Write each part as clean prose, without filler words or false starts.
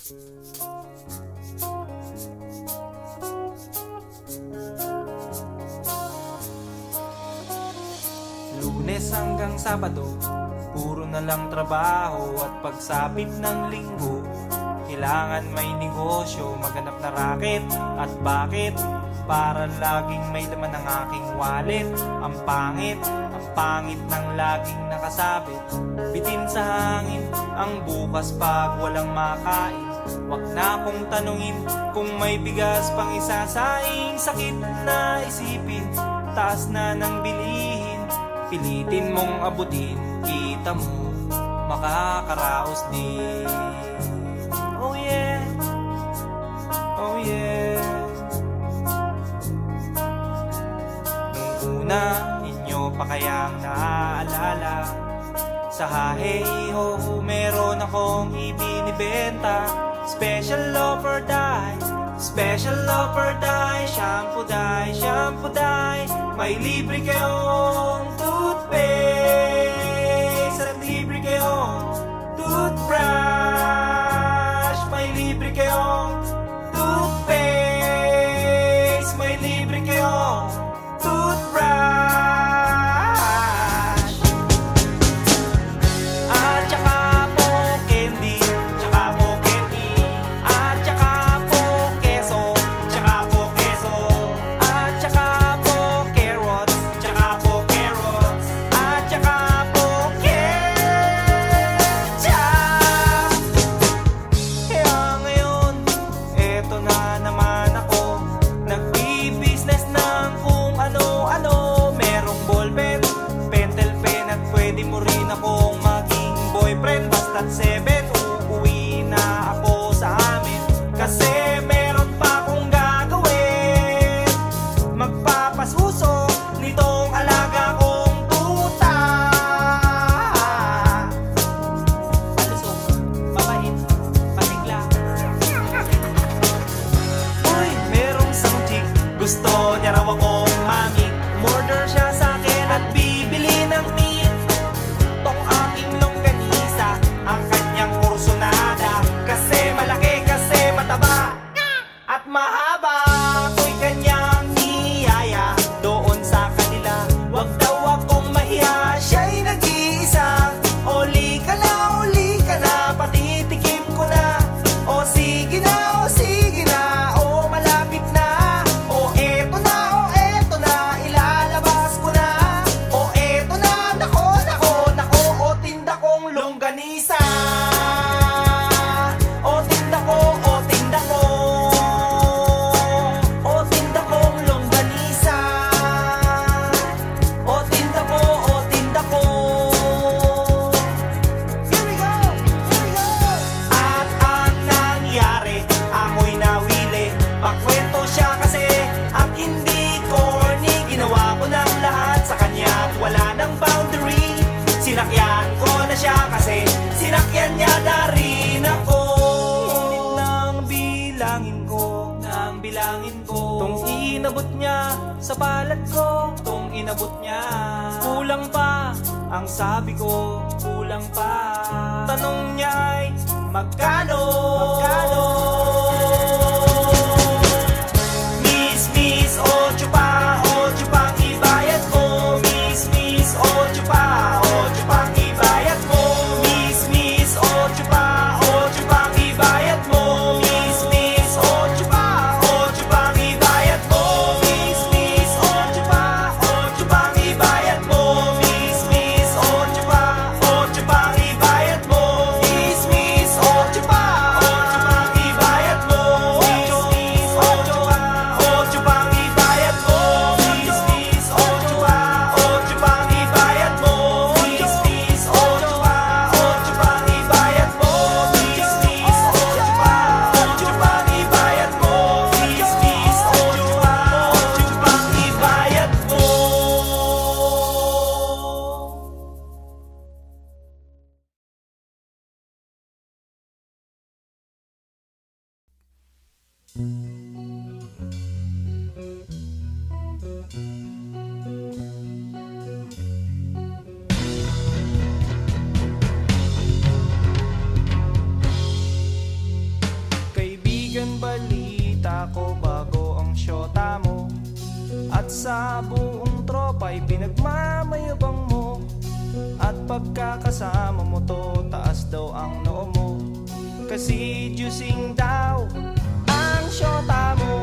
Lunes hanggang Sabado, puro na lang trabaho. At pagsapit ng Linggo, kailangan may negosyo. Maghanap na raket. At bakit? Para laging may laman ang aking wallet. Ang pangit ng laging nakasabit. Bitin sa hangin ang bukas pag walang makain. Wag na akong tanungin kung may bigas pang isasaing. Sakit na isipin, taas na ng bilihin. Pilitin mong abutin, kita mo makakaraos din. Oh yeah, oh yeah. Nung una, inyo pa kayang naaalala, sa Haheho meron akong ibinibenta. Special offer die, special offer die. Shampoo die, shampoo die. May libre kayong toothpaste at libre kayong toothbrush. May libre kayong toothpaste. May libre kayong toothbrush. At saka po candy, tsaka po candy. At saka po keso, tsaka po keso. At saka po carrots, tsaka po carrots. At saka po ketchup. Kaya ngayon, eto na naman ako, nagbi-business ng kung ano-ano. Merong ballpen, pentel pen, at pwede mo rin akong maging boyfriend. Basta't 7, uuwi na ako sa amin. Kasi meron pa akong gagawin. Magpapasuso nitong alaga kong tuta. Palusok, mabait, patigla. Uy, merong isang chick, gusto niya raw akong mami. Murder siya sa akin at bibili ng meat. Tong aking longganisa, ang kanyang kursunada. Kasi malaki, kasi mataba at mahaba. Ako'y kanyang niyaya doon sa kanila. Wag daw akong mahiya, siya'y nag-iisa. Uli ka na, patitikim ko na. O sige na, o sige na, o malapit na. O eto na, ilalabas ko na. O eto na, nako, o tinda kong longganisa. O tinda ko, o tinda ko. O tinda kong longganisa. O tinda ko, o tinda ko. Here we go, here we go. At ang nangyari, ako'y nawili. Pakwento siya kasi at hindi corny. Ginawa ko ng lahat sa kanya at wala ng boundary. Sinakyan ko na siya kasi sinakyan niya na rin ako. Nang bilangin ko tong inabot niya sa balat ko. Tong inabot niya, kulang pa. Ang sabi ko, kulang pa. Tanong niya ay magkano? Miss, ocho pang ibayad ko. Miss, ocho pang ibayad mo. Miss, ocho pang ibayad mo. Miss, ocho pang ibayad mo. Miss, ocho pang ibayad mo. Miss, ocho pang ibayad mo. Miss, ocho pang ibayad mo. Miss, ocho pang ibayad mo. Miss, ocho pang ibayad mo. Miss, ocho pang ibayad mo. Miss, ocho pang ibayad mo. Miss, ocho pang ibayad mo. balita ko bago ang syota mo, at sa buong tropa'y pinagmamayabang mo, at pagkakasama mo to, taas daw ang noo mo, kasi juicing daw ang syota mo.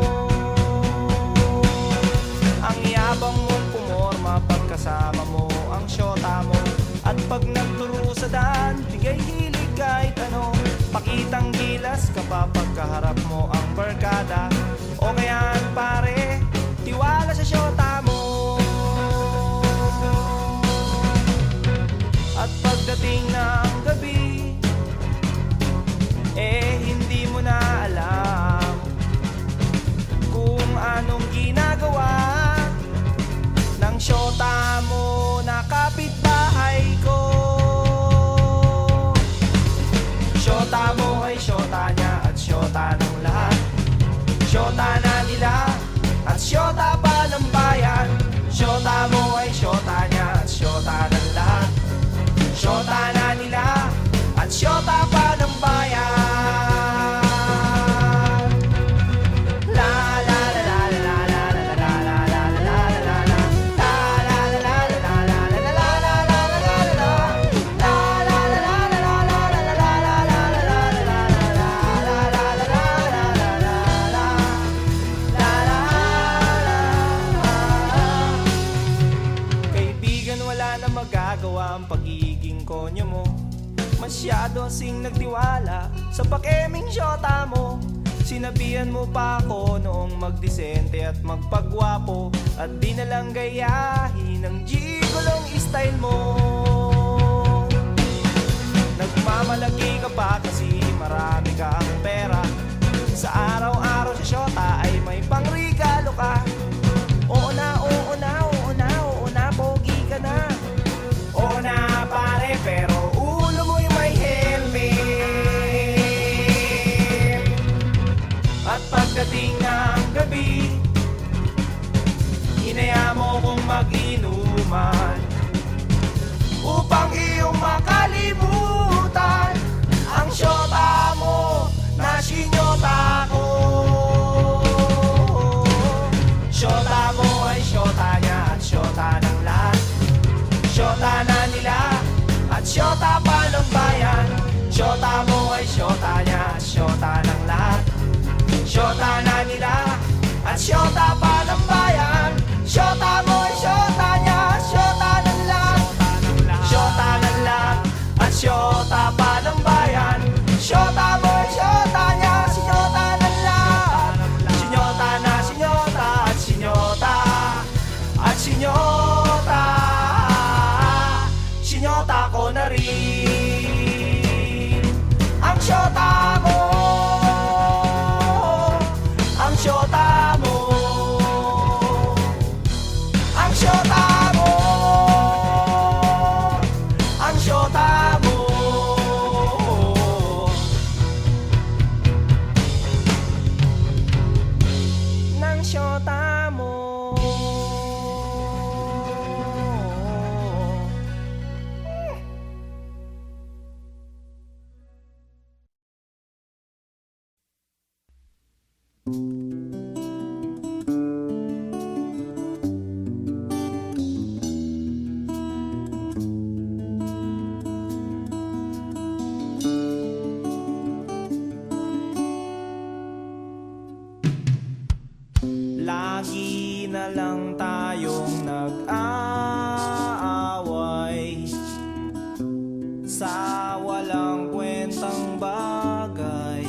Ang yabang mong pumorma pagkasama mo ang syota mo, at pag nagturo sa daan, bigay hilig kahit ano, pakitang gilas kapag pagkaharap mo ang barkada. O kayaan pare, tiwala sa syota mo. At pagdating ng gabi, hindi mo na alam kung anong ginagawa ng syota mo na kapitbahay ko. Syota mo ay syota niya at syota ng lahat, syota na nila at syota pa ng bayan. Syota mo ay syota niya at syota ng lahat, syota na nila at syota pa ng bayan. Magagawa ang pagiging konyo mo, masyado sing nagtiwala sa pakeming syota mo. Sinabihan mo pa ako noong magdisente at magpagwapo, at di na lang gayahin ang gigolong style mo. Nagmamalagi ka pa kasi marami kang pera, sa araw-araw sa syota ay may pangregalo ka. Oo na, oo na, oo na, oo na, pogi ka na. Oo na pare, pero ulo mo'y may helmet. At pagdating ng gabi, hinaya mo kong mag-inuman upang iyong makalimutan ang syota mo na sinyota ko. Syota mo ay syota niya at syota ng lahat, syota na nila at syota pa ng bayan. Syota mo ay syota niya at syota ng lahat, syota na nila at syota pa ng bayan. Syota mo ay syota niya at syota ng lahat, syota ng lahat at syota pa ng bayan. Syota mo ay syota niya, sinyota ng lahat, sinyota na sinyota at sinyota at sinyota. Sinyota ko na rin ang syota mo, ang syota mo, ang syota mo, ang syota mo. Nang syota mo. Lagi na lang tayong nag-aaway sa walang kwentang bagay.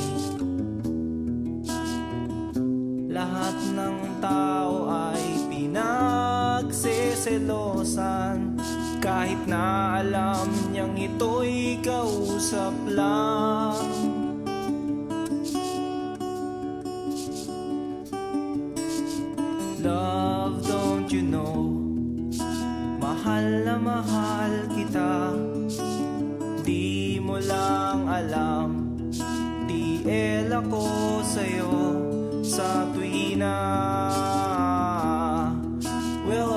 Lahat ng tao ay pinagseselosan, kahit na alam niyang ito'y kausap lang. Love, don't you know, mahal na mahal kita. Di mo lang alam, TL ako sa'yo sa tuwina. We'll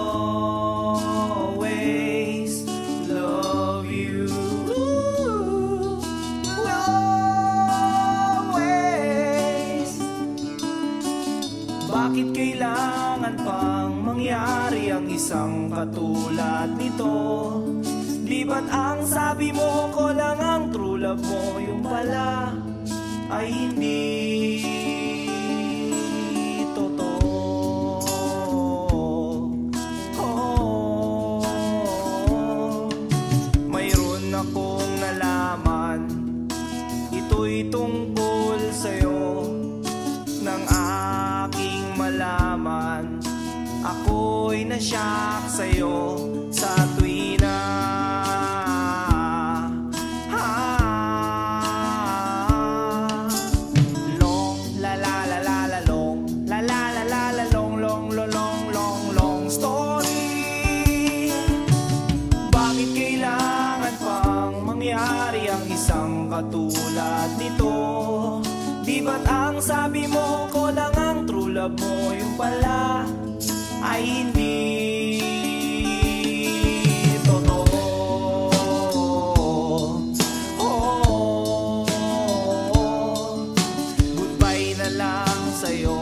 always love you. We'll always isang katulad nito? Di ba't ang sabi mo ko lang ang true love mo, yung pala ay hindi totoo? Mayroon akong nalaman, ito'y tungkol sa'yo. Nang aking malaman, ako'y nasyak sa'yo sa tuwi na long la la la la la long la la la la la long long long long long story. Bakit kailangan pang mangyari ang isang katulad nito? Di ba't ang sabi mo ko lang ang true love mo, yung pala ay hindi totoo? Goodbye na lang sa'yo,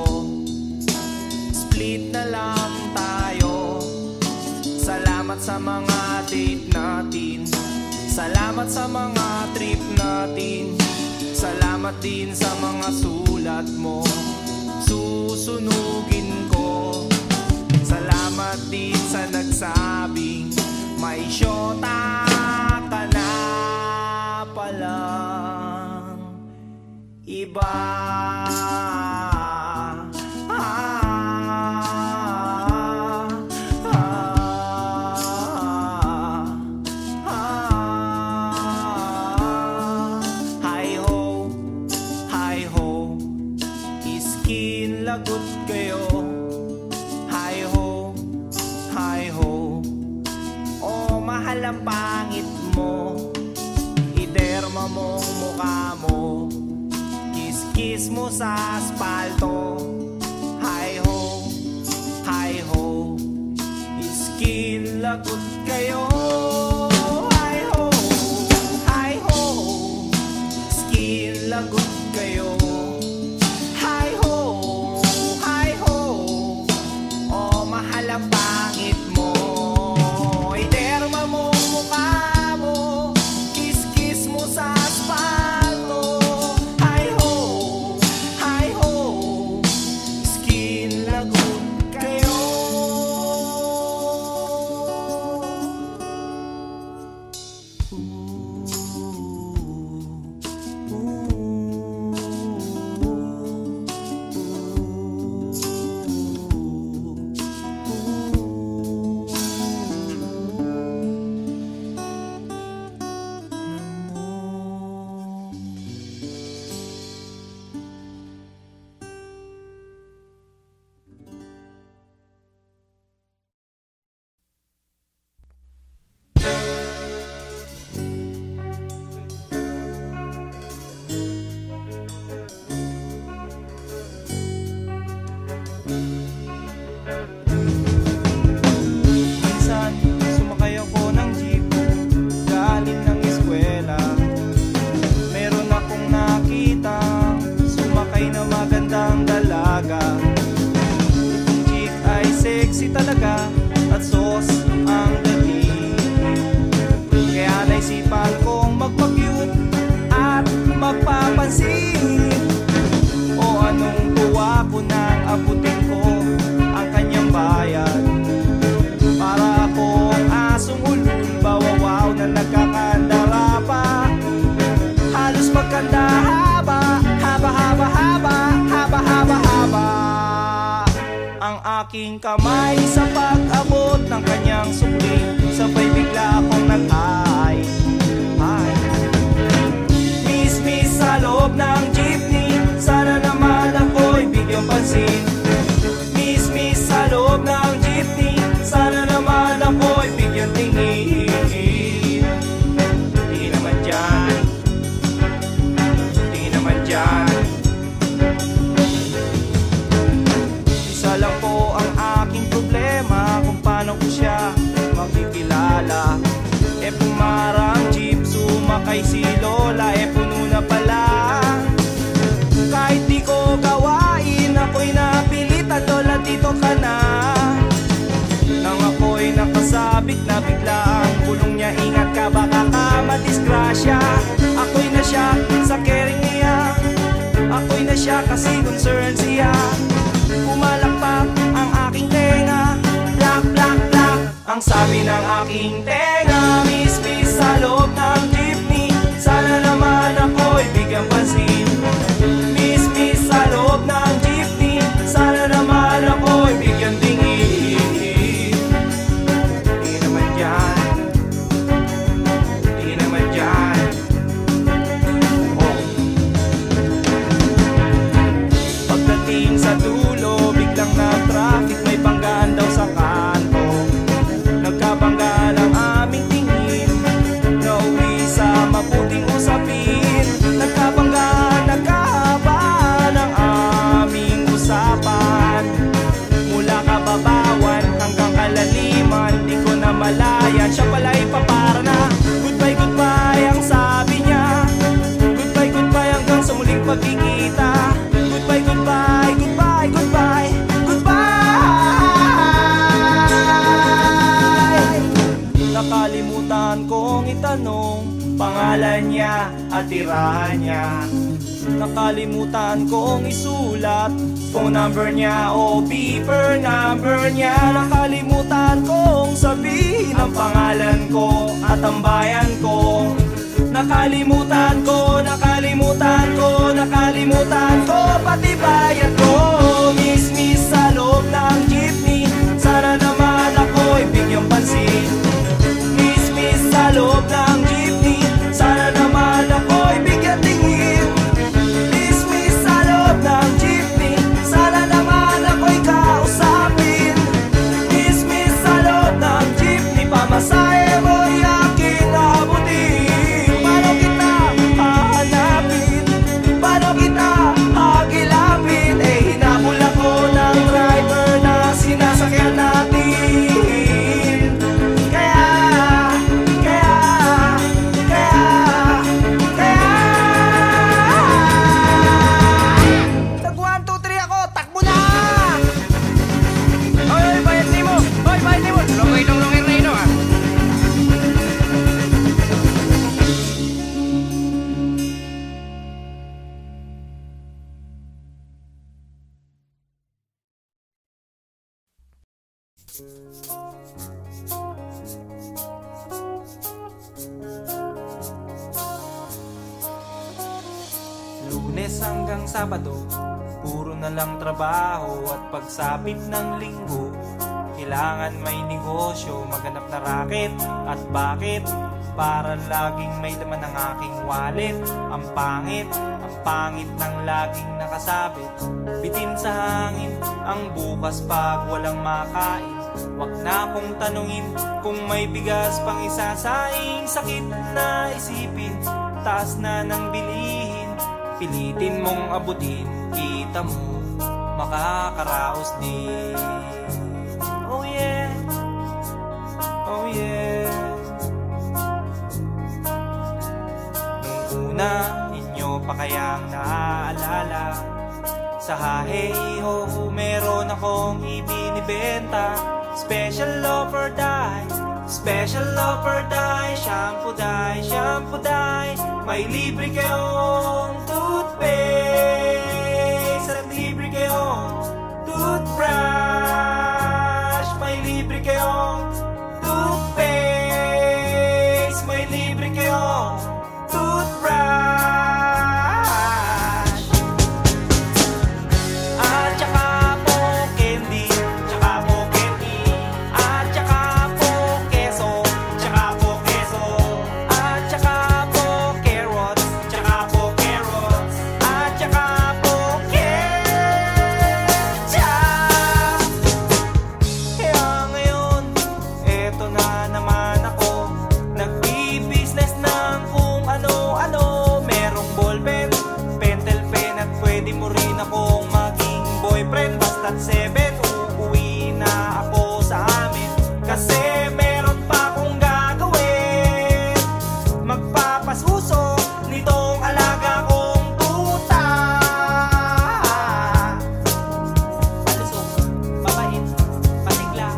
split na lang tayo. Salamat sa mga date natin, salamat sa mga trip natin, salamat din sa mga sulat mo, susunugin ko. Salamat din sa nagsabing may syota ka na palang iba. Lagot kayo, hi ho, hi ho. Oh, mahal ang pangit mo, iderma mong mukha mo, kiss-kiss mo sa aspalto. Hi ho, skin lagot kayo. Hi ho, skin lagot kayo. Ang pangit mo, iderma mong mukha mo, kiss-kiss mo sa aspalto. Hi ho, skin lagot kayo. Talaga at sos ang dating, kaya naisipan kong magpa-cute at magpapansin. O anong tuwa ko nang abutin ko ang kanyang bayan, para akong asong ulul, bawawaw na nagkakandara pa. Halos magkanda haba ang aking kamay sa pag-abot ng kanyang sukli. Sabay bigla akong nag-ay. Miss sa loob ng jeepney, sana naman ako'y bigyang pansin. Miss sa loob ng jeepney, sana naman ako'y bigyang tingin. Di naman dyan, di naman dyan. Isa lang po ang aking problema, kung paano ko siya makikilala. Pumarang jeep, sumakay si Lola, puno na pala. Kahit di ko gawain, ako'y napilitan, Lola dito ka na. Nang ako'y sabik na bigla ang bulong niya. Ingat ka baka ka madisgrasya. Ako'y na siya sa caring niya, ako'y na siya kasi concern siya. Pumalakpak ang aking tenga, plak plak plak ang sabi ng aking tenga. Miss miss sa loob ng jeepney, sana naman ako'y bigyang pansin. Miss miss sa loob ng jeepney, sana naman ako'y bigyang tingin. Di naman dyan, di naman dyan. Oh. Pagdating sa dulo, biglang na-traffic, may banggaan daw sa kanto. Nagkabangga ng aming tingin, nauwi sa mabuting usapin. Nagkabangga, nagkahaba ng aming usapan. Mula kababawan hanggang kalaliman, di ko na malayan. Siya pala'y papara na, goodbye, goodbye ang sabi niya. Goodbye, goodbye hanggang sa muling pagkikita. Goodbye, goodbye, goodbye, goodbye, goodbye. Nakalimutan kong itanong pangalan niya at tirahan niya. Nakalimutan kong isulat phone number niya o beeper number niya. Nakalimutan kong sabihin ang pangalan ko at ang bayan ko. Nakalimutan ko, nakalimutan ko, nakalimutan ko pati bayan ko. Miss miss sa loob ng jeepney, sana naman ako'y bigyang pansin. Miss miss sa loob ng jeepney, sana naman ako'y bigyang tingin. Miss miss sa loob ng jeepney, sana naman ako'y kausapin. Miss miss sa loob ng jeepney, pamasahe mo'y aking abutin. Paano kita hahanapin? Paano kita hagilapin? Eh hinabol ako ng driver na sinasakyan natin. Kaya tag 1, 2, 3 ako, takbo na! Oy, oy, bayad ni mo! Oy, bayad ni mo! Lungay-lungay na ino, ah! Lunes hanggang Sabado, puro na lang trabaho. At pagsapit ng Linggo, kailangan may negosyo, maghanap na raket. At bakit? Para laging may laman ang aking wallet. Ang pangit ng laging nakasabit. Bitin sa hangin ang bukas pag walang makain. Wag na akong tanungin kung may bigas pang isasaing. Sakit na isipin, taas na ng bilihin. Pilitin mong abutin, kita mo makakaraos din. Oh yeah, oh yeah. Nung una, inyo pa kayang naaalala, sa haheho meron akong ibinibenta. Special offer die, special offer die. Shampoo die, shampoo die. May libre kayong toothpaste at libre kayong toothbrush. May libre kayong toothpaste, may libre kayong toothbrush. At saka po candy, tsaka po candy. At saka po keso, tsaka po keso. At saka po carrots, tsaka po carrots. At saka po ketchup. Kaya ngayon, eto na naman ako, nagbi-business ng kung ano-ano. Merong ballpen, pentel pen, at pwede mo rin akong maging boyfriend. Basta't 7, uuwi na ako sa amin. Kasi meron pa akong gagawin, magpapasuso nitong alaga kong tuta. Palusok, mabait, patigla.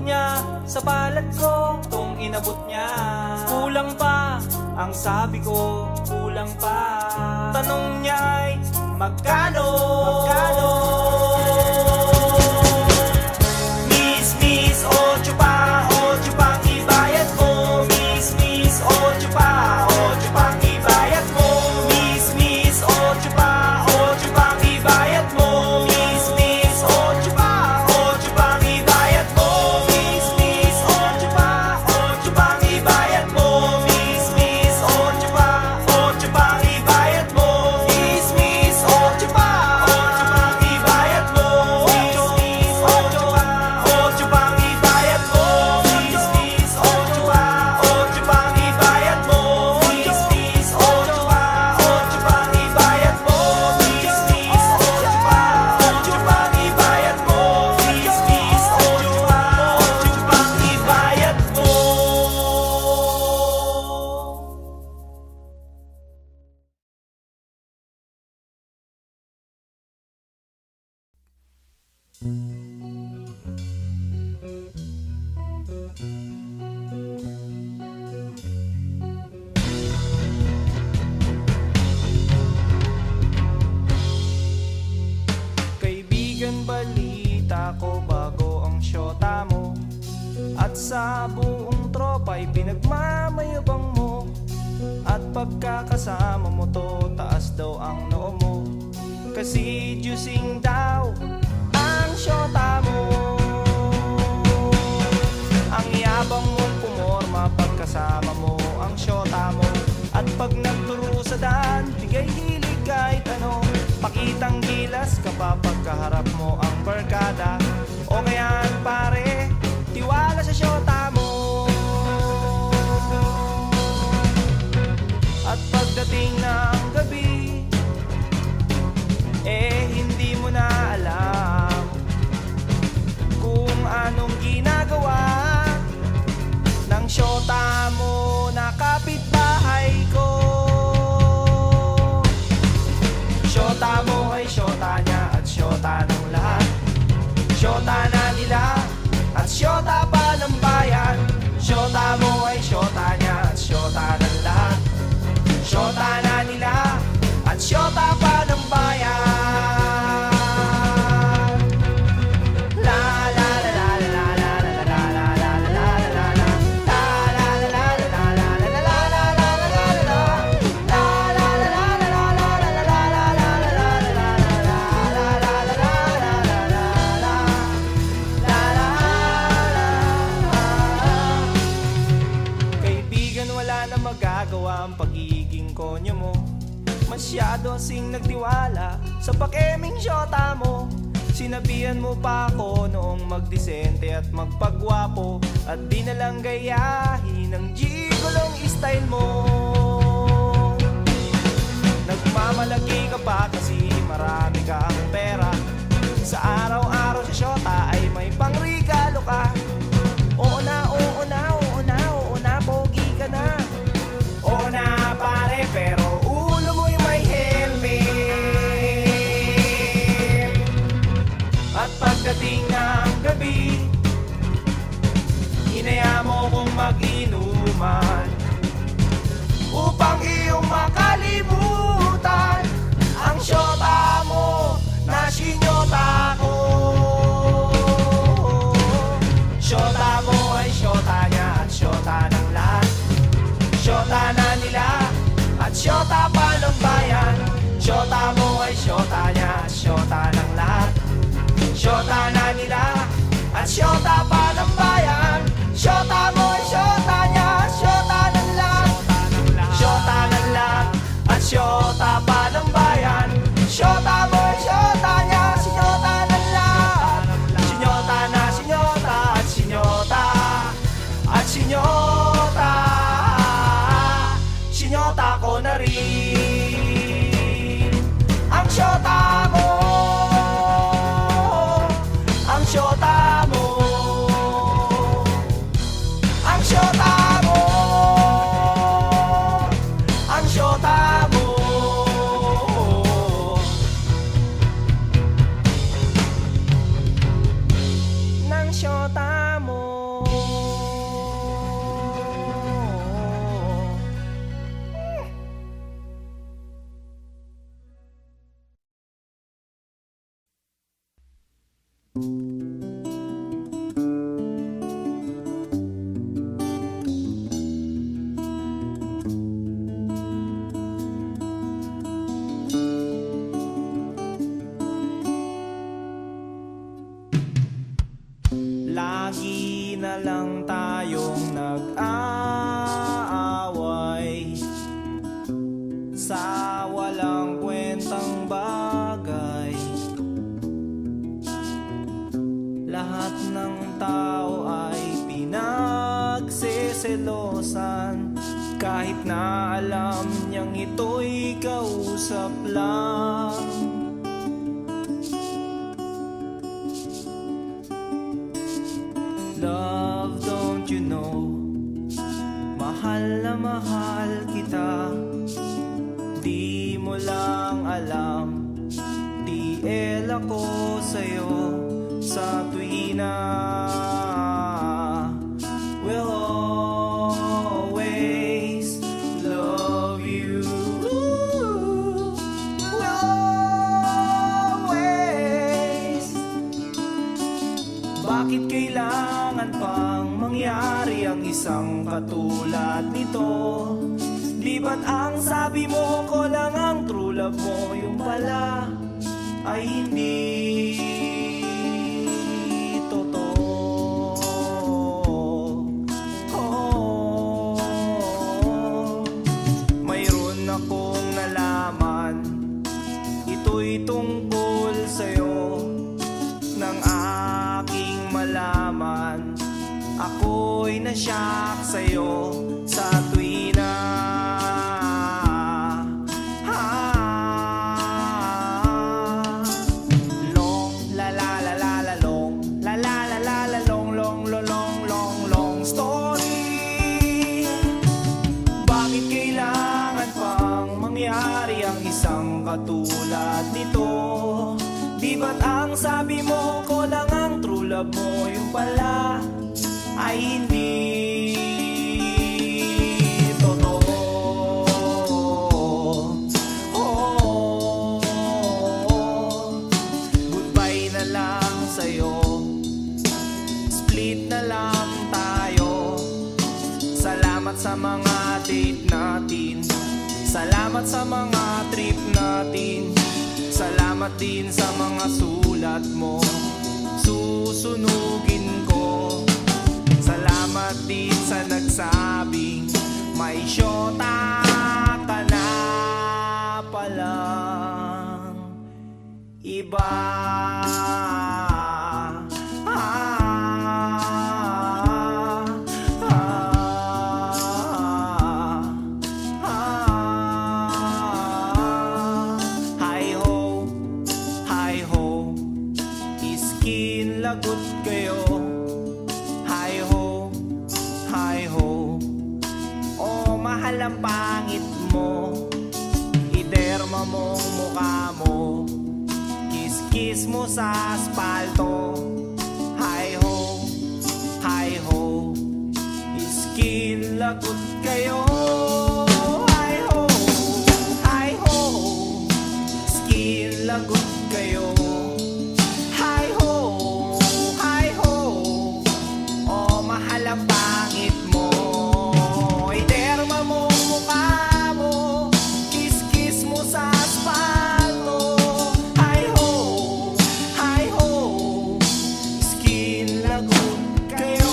niya sa palad ko, tong inabot niya. Kulang pa, ang sabi ko, kulang pa. Tanong niya ay, magkano? Magkano? Miss, miss, 8 pa, 8 pang ibayad mo. Miss, miss, 8 pa, 8 pang ibayad mo. Miss, miss, 8 pa, 8 pang ibayad mo. Miss, miss, 8 pa, 8 pang ibayad mo. Miss, miss, 8 pa, 8 pang ibayad mo. Miss, miss, 8 pa, 8 pang ibayad mo. Miss, miss, 8 pa, 8 pang ibayad mo. Miss, miss, 8 pa, 8 pang ibayad mo. Miss, miss, 8 pa, 8 pang ibayad mo. Miss, miss, 8 pa, 8 pang ibayad mo. Miss, miss, 8 pa, 8 pang ibayad mo. Miss, miss, 8 pa, 8 pang ibayad mo. Kaibigan, balita ko bago ang syota mo. At sa buong tropa'y pinagmamayabang mo. At pagkakasama mo to, taas daw ang noo mo. Kasi juicing daw ang syota mo. Ang yabang mong pumorma pagkasama mo ang syota mo. At pag nagturo sa daan, bigay hilig kahit ano. Pakitang gilas kapag pagkaharap mo ang barkada. O ngayon pare, tiwala sa syota mo. At pagdating ng gabi, hindi mo na alam kung anong ginagawa ng syota mo na kapitbahay ko. Syota mo ay syota niya at syota ng lahat. Syota na nila at syota pa ng bayan. Syota mo ay syota niya at syota ng lahat. Syota na nila at syota pa ng bayan. Kaibigan, wala na magagawa ang pagiging konyo mo. Masyado sing nagtiwala sa pakeming syota mo. Sinabihan mo pa ako noong magdisente at magpagwapo. At di na lang gayahin ang gigolong style mo. Nagmamalagi ka pa kasi marami kang pera. Sa araw-araw sa syota ay may pangregalo ka. Oo na, oo na, oo na, oo na, pogi ka na. Oo na pare, pero ulo mo yung may helmet. At pagdating ng gabi, hinaya mo kong mag-inuman upang iyong makalimutan ang syota mo na sinyota ko. Syota mo ay syota niya at syota ng lahat. Syota na nila at syota pa ng bayan. Syota mo ay syota niya at syota ng lahat. Syota na nila at syota pa ng bayan. Syota mo ay syota niya at syota ng lahat. Syota ng lahat at syota pa ng bayan. Syota mo ay syota niya, sinyota ng lahat. Sinyota na sinyota at sinyota at sinyota. Sinyota ko na rin ang syota mo. Ang syota mo. Ang syota mo. Ang syota mo. Ng syota mo. Lagi na lang tayong nag-aaway sa walang kwentang bagay. Lahat ng tao ay pinagseselosan, kahit na alam niyang ito'y kausap lang. Love, don't you know, mahal na mahal kita. Di mo lang alam, TL ako sa'yo sa tuwina. We'll always love you. We'll always. Bakit kailangan pang mangyari ang isang katulad nito? Di ba't ang sabi mo ko lang ang true love mo, yung pala ay hindi totoo? Oh, mayroon akong nalaman, ito'y tungkol sa'yo. Nang aking malaman, ako'y nasyak sa'yo sa tuwina. Long la la la la la long, la la la la la long, long long long long long story. Bakit kailangan pang mangyari ang isang katulad nito? Di ba't ang sabi mo ko lang ang true love mo, yung pala ay hindi totoo? Oh, goodbye na lang sa'yo, split na lang tayo. Salamat sa mga date natin, salamat sa mga trip natin, salamat din sa mga sulat mo, susunugin ko. Salamat din sa nagsabing may syota ka na palang iba. Lagot kayo, hi ho, hi ho. Oh, mahal ang pangit mo, iderma mong mukha mo, kiss-kiss mo sa aspalto. Hi ho, skin lagot kayo. Hi ho, skin lagot kayo. Ang pangit mo, iderma mong mukha mo, kiss-kiss mo sa aspalto. Hi ho, skin lagot kayo.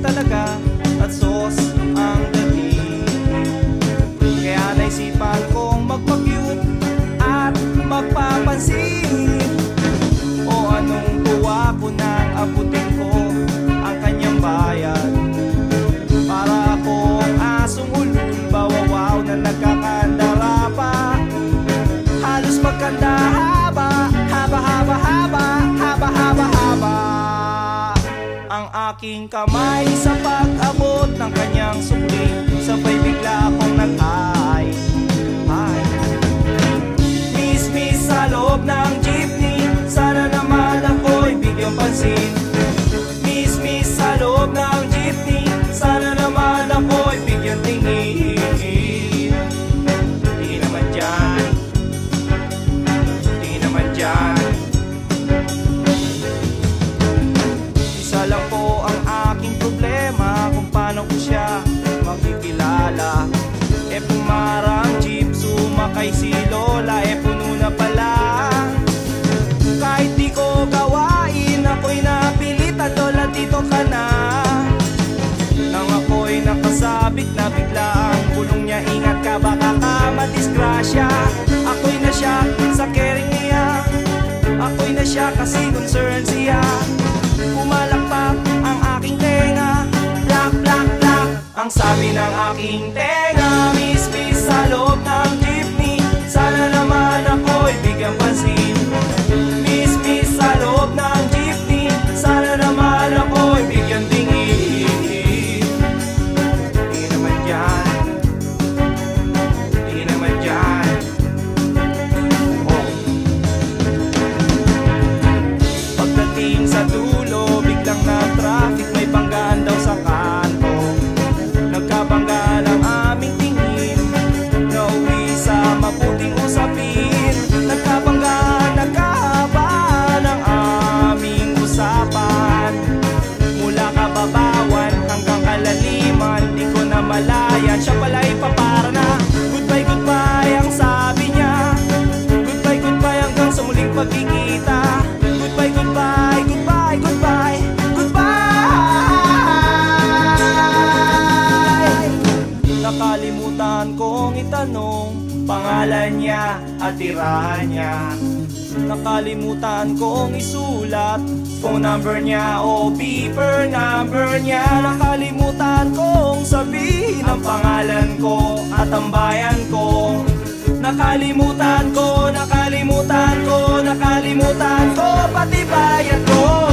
talaga at sos ang dating. Kaya naisipan kong magpa-cute at magpapansin. O anong tuwa ko nang abutin ko ang kanyang bayad. Para akong asong ulul, bawawaw na nagkakandara pa. Halos magkanda haba, haba ang aking kamay sa pag-abot ng kanyang sukli. Sabay bigla akong nag-ay. Miss sa loob ng jeepney, sana naman ako'y bigyang pansin. Miss sa loob ng jeepney, sana naman ako'y bigyang tingin. Di naman dyan, di naman dyan. Isa lang po ang aking problema, kung paano ko siya makikilala. Pumarang jeep, sumakay si Lola, puno na pala. Kahit di ko gawain, ako'y napilitan, Lola dito ka na. Nang ako'y nakasabit na, bigla ang bulong niya, ingat ka baka ka madisgrasya. Ako'y na siya sa caring niya, ako'y na siya kasi concern siya. Pumalakpak ang aking tenga, plak plak plak ang sabi ng aking tenga. Miss sa loob ng jeepney, sana naman ako'y bigyang pansin. Miss sa loob ng jeepney, sana naman ako'y bigyang tingin. Di naman dyan, di naman dyan. Oh. Pagdating sa dulo, biglang na traffic, may banggaan daw sa kanto. Nagkabangga ng aming tingin, nauwi sa mabuting usapin. Nagkabangga, nagkahaba ng aming usapan. Mula kababawan hanggang kalaliman, di ko na malayan. Siya pala'y papara na, goodbye, goodbye ang sabi niya. Goodbye, goodbye hanggang sa muling pagkikita. Goodbye, goodbye, goodbye, goodbye, goodbye. Nakalimutan kong itanong pangalan niya at tirahan niya. Nakalimutan kong isulat phone number niya o beeper number niya. Nakalimutan kong sabihin ang pangalan ko at ang bayan ko. Nakalimutan ko, nakalimutan ko, nakalimutan ko pati bayan ko.